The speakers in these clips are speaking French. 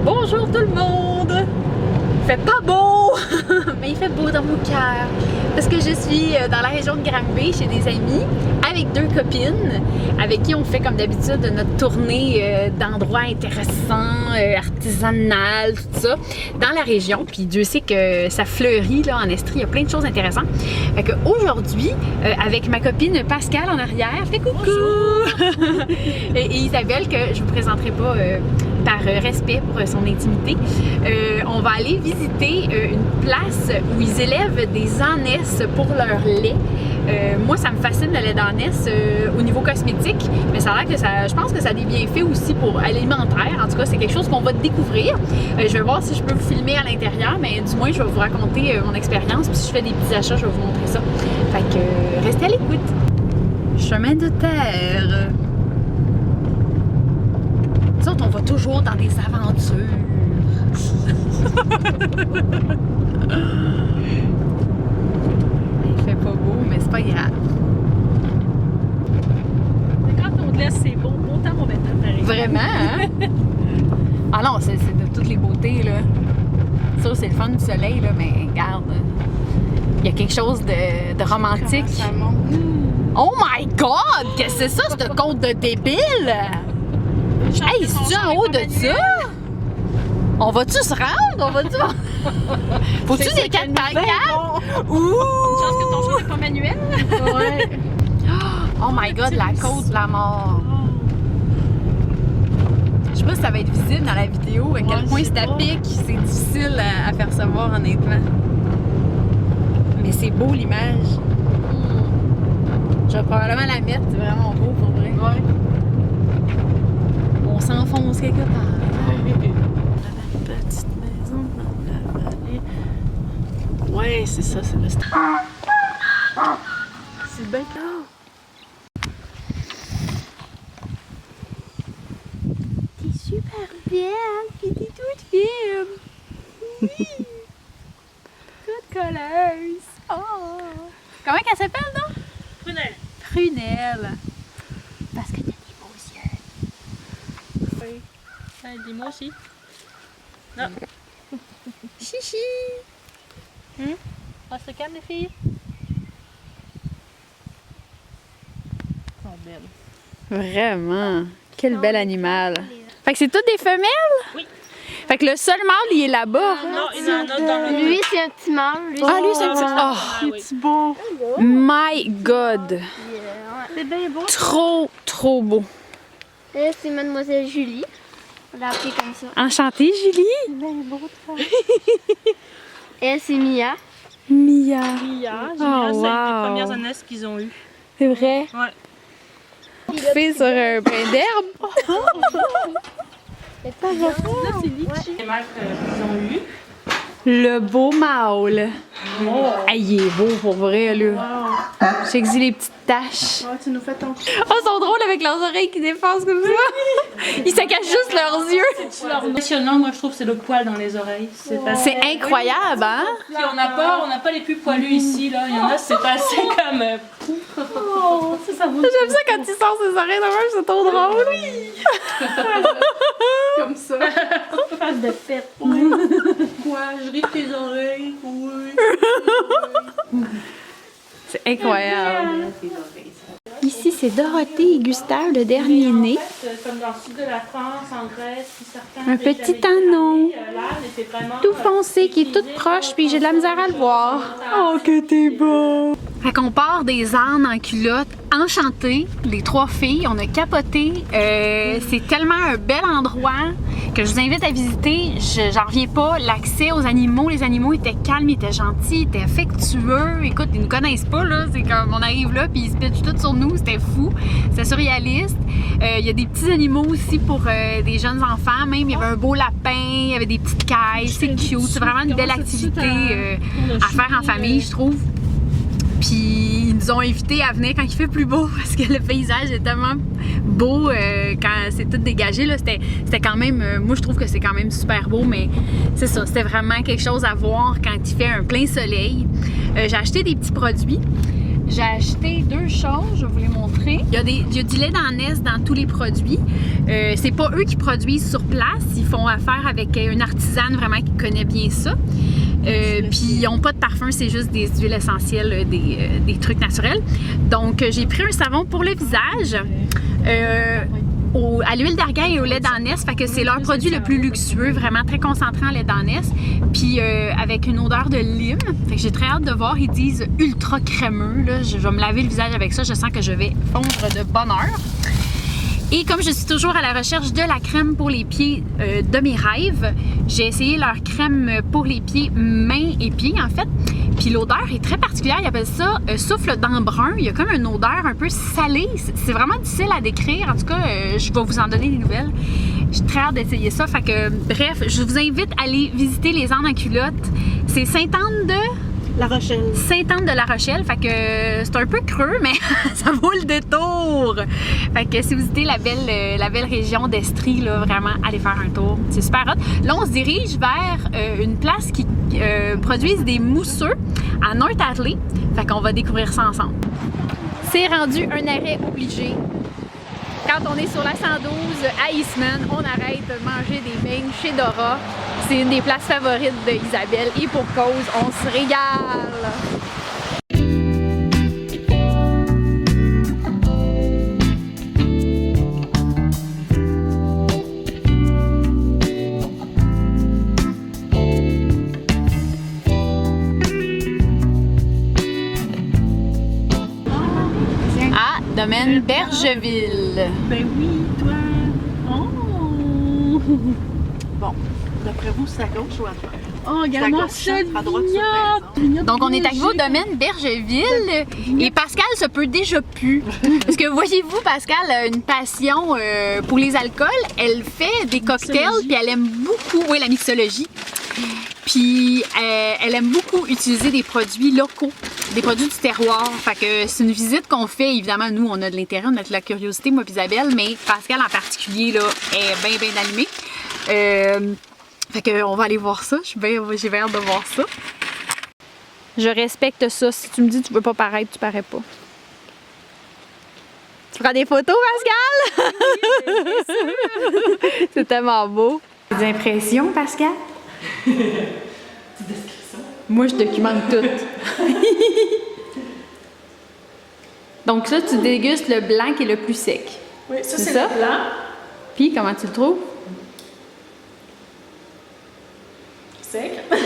Bonjour tout le monde! Il fait pas beau, mais il fait beau dans mon cœur parce que je suis dans la région de Granby chez des amis avec deux copines avec qui on fait comme d'habitude notre tournée d'endroits intéressants, artisanales, tout ça dans la région. Puis Dieu sait que ça fleurit là en Estrie, il y a plein de choses intéressantes. Fait qu'aujourd'hui, avec ma copine Pascal en arrière, fait coucou! et Isabelle que je vous présenterai pas par respect pour son intimité, on va aller visiter une place où ils élèvent des ânesses pour leur lait. Moi, ça me fascine le lait d'ânesse au niveau cosmétique, mais ça a l'air que ça, je pense que ça a des bienfaits aussi pour alimentaire. En tout cas, c'est quelque chose qu'on va découvrir. Je vais voir si je peux vous filmer à l'intérieur, mais du moins, je vais vous raconter mon expérience. Puis si je fais des petits achats, je vais vous montrer ça. Fait que restez à l'écoute. Chemin de terre. Nous autres, on va toujours dans des aventures. Il fait pas beau, mais c'est pas grave. Quand on te laisse, c'est beau. Autant pour maintenant, pareil. Vraiment, hein? Ah non, c'est de toutes les beautés, là. Ça, c'est le fun du soleil, là, mais regarde. Il y a quelque chose de romantique. Ça monte. Oh my God! Qu'est-ce que c'est ça, ce conte de débile? Hey, c'est-tu en haut de ça? On va-tu se rendre? On va-tu... Faut-tu des 4x4? Ouh! Une chance que ton char n'est pas manuel. Ouais. Oh my God, la côte de la mort. Je sais pas si ça va être visible dans la vidéo, à quel point c'est à pic, c'est difficile à percevoir honnêtement. Mais c'est beau l'image. Je vais probablement la mettre, c'est vraiment beau pour vrai. Ouais. On s'enfonce quelque part. La petite maison dans la vallée. Ouais, c'est ça, c'est le stress. C'est bien là. T'es super belle, puis t'es toute fine. Oui. Toute colleuse. Oh. Comment qu'elle s'appelle, non? Prunelle. Prunelle. Parce que t'as des beaux yeux. Oui. Ah, dis-moi aussi. Non. Chichi. On se calme, les filles. Elles sont belles. Vraiment. Quel bel animal. Fait que c'est toutes des femelles? Oui. Fait que le seul mâle, il est là-bas. Non, il y en a autre dans le... Lui, c'est un petit mâle. Lui, Ah, lui, c'est un petit... Ah, Oh, oui. beau. My God. C'est bien beau. Trop, trop beau. Là, c'est Mademoiselle Julie. On l'a appelée comme ça. Enchantée, Julie. C'est bien beau, ça. Elle, c'est Mia. Mia. Julia, Oh, c'est une des wow. premières ânesses qu'ils ont eues. C'est vrai? Ouais. Fait sur un brin d'herbe. Là, c'est Litchi. Les mères qu'ils ont eues. Le beau mâle. Oh. Ah, il est beau pour vrai, là. Wow. Je sais que j'ai les petites taches. Ouais, tu nous fais ton... Oh, ils sont drôles avec leurs oreilles qui défoncent comme ça. Ils se cachent juste leurs yeux. Impressionnant, moi je trouve, c'est le poil dans les oreilles. C'est incroyable, hein? Puis on n'a pas les plus poilus ici, là. Il y en a, c'est assez comme... Oh, ça vaut. J'aime ça quand ils sortent ses oreilles de même, c'est trop drôle. Comme ça. Face de fête. Quoi? Je ris tes oreilles? Oui. C'est incroyable. Ici, c'est Dorothée et Gustave, le dernier-né. Comme dans le sud de la France, en Grèce, puis certains Un pays petit d'Amérique anneau. latine, l'âne était vraiment, Tout foncé, qui est tout proche, puis j'ai de la misère à le voir. Oh, que t'es beau! Fait qu'on part des ânes en culotte, enchantées, les trois filles, on a capoté. C'est tellement un bel endroit que je vous invite à visiter. J'en reviens pas. L'accès aux animaux, les animaux étaient calmes, ils étaient gentils, ils étaient affectueux. Écoute, ils nous connaissent pas, là. C'est comme on arrive là, puis ils se pitchent tout sur nous. C'était fou. C'était surréaliste. Il y a des petits animaux aussi pour des jeunes enfants. Même, il y avait un beau lapin, il y avait des petites cailles. C'est cute. C'est vraiment une belle activité à faire en famille, je trouve. Puis ils nous ont invités à venir quand il fait plus beau parce que le paysage est tellement beau quand c'est tout dégagé. C'était quand même, moi je trouve que c'est quand même super beau, mais c'est ça, c'était vraiment quelque chose à voir quand il fait un plein soleil. J'ai acheté des petits produits. J'ai acheté 2 choses, je vais vous les montrer. Il y a du lait d'ânesse dans tous les produits. C'est pas eux qui produisent sur place, ils font affaire avec une artisane vraiment qui connaît bien ça. Puis ils n'ont pas de parfum, c'est juste des huiles essentielles, des trucs naturels. Donc j'ai pris un savon pour le visage. À l'huile d'argan et au lait d'ânesse, fait que c'est leur produit le plus luxueux, vraiment très concentré en lait d'ânesse, puis avec une odeur de lime. Fait que j'ai très hâte de voir, ils disent ultra crémeux, là. Je vais me laver le visage avec ça, je sens que je vais fondre de bonheur. Et comme je suis toujours à la recherche de la crème pour les pieds de mes rêves, j'ai essayé leur crème pour les pieds, mains et pieds en fait. Puis l'odeur est très particulière, ils appellent ça souffle d'embrun. Il y a comme une odeur un peu salée. C'est vraiment difficile à décrire. En tout cas, je vais vous en donner des nouvelles. J'ai très hâte d'essayer ça. Fait que, bref, je vous invite à aller visiter les Andes en culotte. C'est Sainte-Anne de... La Rochelle. Sainte-Anne de la Rochelle, fait que c'est un peu creux, mais ça vaut le détour. Fait que si vous visitez la belle région d'Estrie, là, vraiment, allez faire un tour. C'est super hot. Là, on se dirige vers une place qui produise des mousseux à North Atlee. Fait qu'on va découvrir ça ensemble. C'est rendu un arrêt obligé. Quand on est sur la 112 à Eastman, on arrête de manger des beignes chez Dora. C'est une des places favorites d'Isabelle et pour cause, on se régale! Ah, domaine Bergeville. Ben oui, toi. Oh! Bon, d'après vous, c'est à gauche ou à droite? Oh, regarde-moi cette vignoble! Donc, on est arrivé au domaine Bergeville et Pascal se peut déjà plus. Parce que voyez-vous, Pascal a une passion pour les alcools. Elle fait des cocktails puis elle aime beaucoup, oui, la mixologie. Puis elle aime beaucoup utiliser des produits locaux, des produits du terroir. Fait que c'est une visite qu'on fait. Évidemment, nous, on a de l'intérêt, on a de la curiosité, moi et Isabelle, mais Pascal en particulier là, est bien animé. Fait qu'on va aller voir ça. J'ai bien hâte de voir ça. Je respecte ça. Si tu me dis que tu veux pas paraître, tu parais pas. Tu prends des photos, Pascal? Oui, c'est tellement beau. Des impressions, Pascal? Moi, je documente tout. Donc ça, tu dégustes le blanc qui est le plus sec. Oui, ça c'est le blanc. Puis, comment tu le trouves? Sec. non,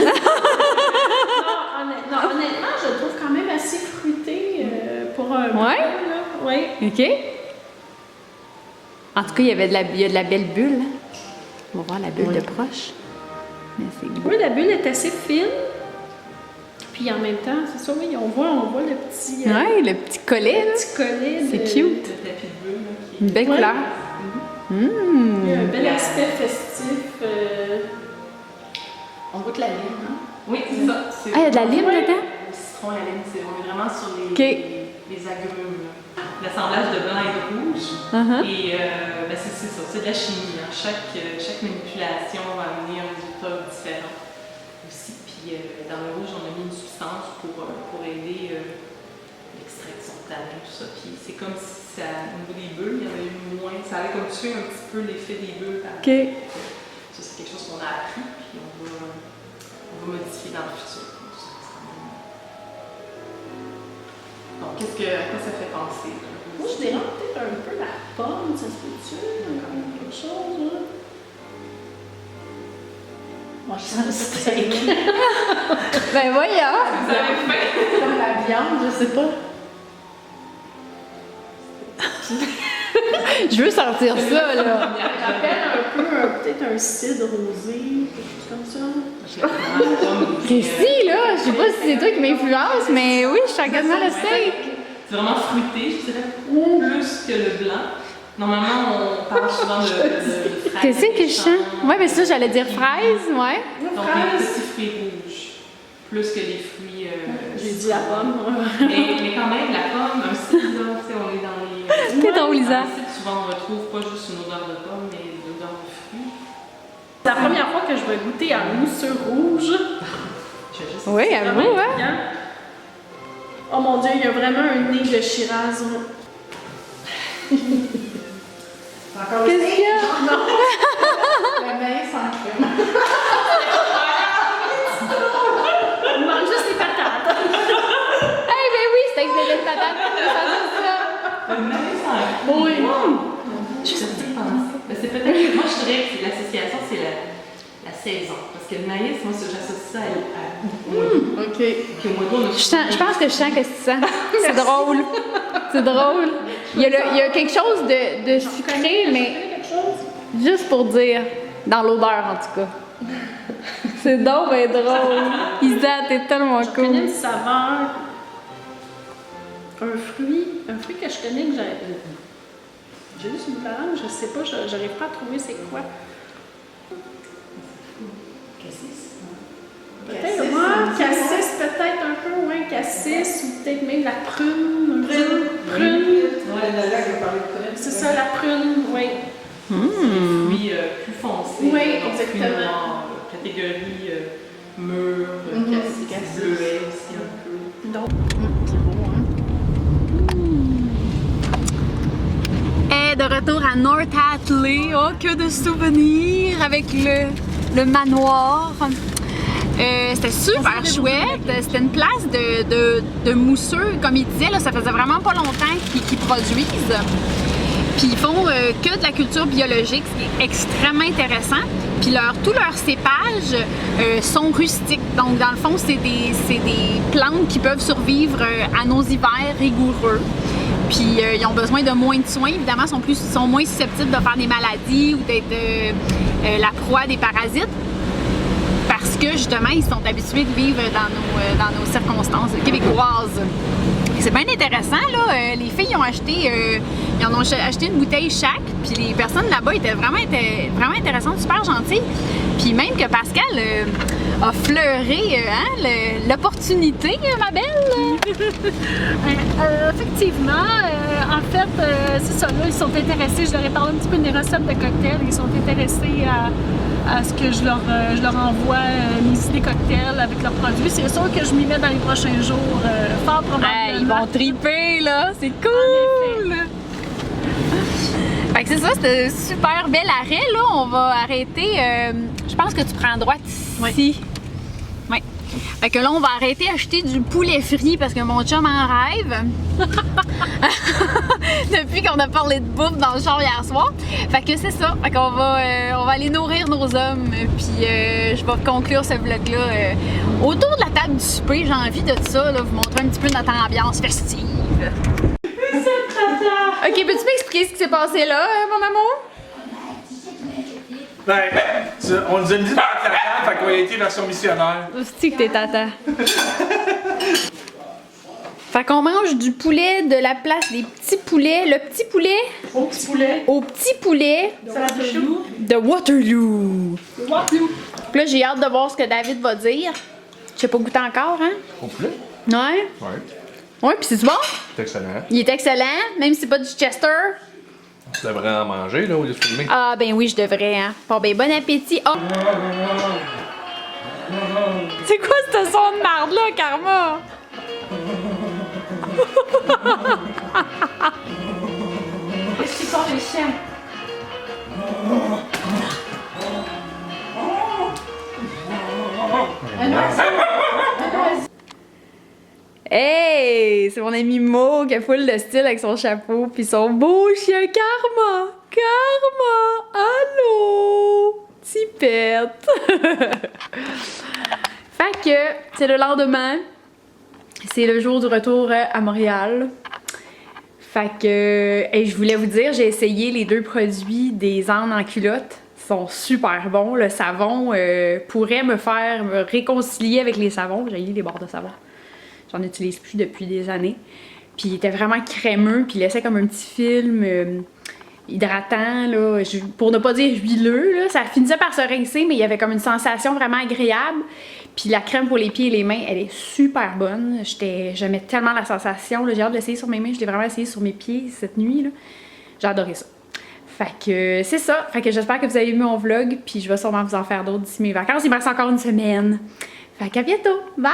honnêtement, je le trouve quand même assez fruité pour un blanc. Ouais? Oui. OK. En tout cas, il y a de la belle bulle. Hein? On va voir la bulle de proche. Mais c'est beau. Oui, la bulle est assez fine. Puis en même temps, c'est ça, oui, on voit le petit... Ouais, le petit collet. Le petit collet. C'est cute. Le tapis de bulle. Une belle couleur. Il y a un bel aspect festif. On goûte la lime, hein? Oui, c'est ça. Ah, il y a de la lime dedans? Le citron et la lime, on est vraiment sur les agrumes. L'assemblage de blanc et de rouge. Et ben c'est ça, c'est de la chimie. Hein. Chaque manipulation va amener un résultat différent aussi. Puis dans le rouge, on a mis une substance pour aider l'extraction de tanin, tout ça. Puis c'est comme si au niveau des bulles, il y en a eu moins. Ça allait comme tuer un petit peu l'effet des bulles. Ça, c'est quelque chose qu'on a appris. Puis on va modifier dans le futur. Donc, à quoi ça fait penser? Moi, je dirais peut-être un peu la pomme, ça se peut-tu? Quelque chose, là? Moi, je sens le steak. Ben voyons! Vous avez faim? Comme la viande, je sais pas. Je veux sortir ça, là. Ça rappelle un peu peut-être un cidre rosé, quelque chose comme ça. Précis, là. Je sais pas si c'est toi qui m'influence, mais oui, je sens quasiment le steak. C'est vraiment fruité, je dirais, plus que le blanc. Normalement, on parle souvent de fraises. Qu'est-ce que je sens? Ouais, mais ça, j'allais dire fraise, ouais. Donc, les petits fruits rouges, plus que les fruits... J'ai dit la pomme. mais quand même, la pomme, un cidre, on est dans les... T'es donc, Lisa. Souvent, on retrouve pas juste une odeur de pomme, mais une odeur de fruits. C'est la première fois que je vais goûter à mousseux rouge. Oui, à vous, hein? Oh mon Dieu, il y a vraiment un nez de Shiraz. Encore Qu'est-ce qu'il y a? Non. La maïs en crème. On mange juste les patates. Eh ben oui, c'est avec des patates. Le maïs en crème. Oui. Je sais pas. C'est peut-être. Moi, je dirais que l'association, c'est la saison. Parce que le maïs, moi, j'associe ça à OK. Puis au mois d'août, on a Je pense que je sens que c'est ça. C'est drôle. C'est drôle. Il y a quelque chose de sucré, mais juste pour dire, dans l'odeur en tout cas. C'est donc bien drôle. Isa, t'es tellement Je connais cool. une saveur. Un fruit que je connais que j'ai vu sur une parole, je sais pas, j'arrive pas à trouver c'est quoi. Cassis. Peut-être, moi, cassis, peut-être un peu, ouais, cassis, ou peut-être même la prune. Prune. Ouais, la lague, on parlait de prune. C'est ça, la prune, oui. Des fruits plus foncés. Oui, donc exactement. fruits noirs, catégorie mûr, cassis, bleuet aussi un peu. Donc, Et de retour à North Hatley. Oh, que de souvenirs avec le manoir. C'était super chouette. C'était une place de mousseux, comme il disait. Là, ça faisait vraiment pas longtemps qu'ils produisent. Puis ils font que de la culture biologique, ce qui est extrêmement intéressant. Puis tous leurs cépages sont rustiques. Donc, dans le fond, c'est des plantes qui peuvent survivre à nos hivers rigoureux. Puis ils ont besoin de moins de soins. Évidemment, ils sont moins susceptibles de faire des maladies ou d'être la proie des parasites. Parce que justement, ils sont habitués de vivre dans nos circonstances québécoises. C'est bien intéressant, là. Les filles ont acheté une bouteille chaque, puis les personnes là-bas étaient vraiment intéressantes, super gentilles. Puis même que Pascal a fleuré l'opportunité, ma belle. effectivement, en fait, c'est ça, là, ils sont intéressés, je leur ai parlé un petit peu des recettes de cocktails, ils sont intéressés à ce que je leur envoie mes idées cocktails avec leurs produits. C'est sûr que je m'y mets dans les prochains jours, fort probablement. Ils vont triper, là, c'est cool! Fait que c'est ça, c'était un super bel arrêt, là. On va arrêter, je pense que tu prends à droite ici. Ouais. Fait que là, on va arrêter acheter du poulet frit parce que mon chum en rêve. Depuis qu'on a parlé de bouffe dans le char hier soir. Fait que c'est ça. Fait qu'on va aller nourrir nos hommes. Puis je vais conclure ce vlog-là autour de la table du souper. J'ai envie de ça, là, vous montrer un petit peu notre ambiance festive. Ok, peux-tu m'expliquer ce qui s'est passé là, mon amour? Ben, on nous a dit d'être tata, fait qu'on a été version missionnaire. C'est que t'es tata. Fait qu'on mange du poulet de la place des petits poulets. Le petit poulet Au petit poulet. au petit poulet Salade de chou. de Waterloo. Waterloo. Puis là, j'ai hâte de voir ce que David va dire. Je sais pas goûter encore, hein? Au poulet? Ouais. Ouais. Ouais, puis c'est bon? C'est excellent. Il est excellent, même si c'est pas du Chester. Tu devrais en manger, là, au lieu de filmer. Ah, ben oui, je devrais, hein. Bon, ben, bon appétit. Oh! C'est quoi ce son de marde-là, Karma? Qu'est-ce qu'ils font, les chiens? Hey! C'est mon ami Mo qui a full de style avec son chapeau puis son beau chien Karma! Karma! Allô! Tipette! Fait que c'est le lendemain. C'est le jour du retour à Montréal. Fait que, et je voulais vous dire, j'ai essayé les deux produits des ânes en culotte. Ils sont super bons. Le savon pourrait me faire me réconcilier avec les savons. J'ai eu les barres de savon. J'en utilise plus depuis des années. Puis il était vraiment crémeux, puis il laissait comme un petit film hydratant, là, pour ne pas dire huileux. Là. Ça finissait par se rincer, mais il y avait comme une sensation vraiment agréable. Puis la crème pour les pieds et les mains, elle est super bonne. J'aimais tellement la sensation. J'ai hâte de l'essayer sur mes mains. Je l'ai vraiment essayé sur mes pieds cette nuit. J'ai adoré ça. Fait que c'est ça. Fait que j'espère que vous avez aimé mon vlog. Puis je vais sûrement vous en faire d'autres d'ici mes vacances. Il me reste encore une semaine. Fait qu'à bientôt. Bye!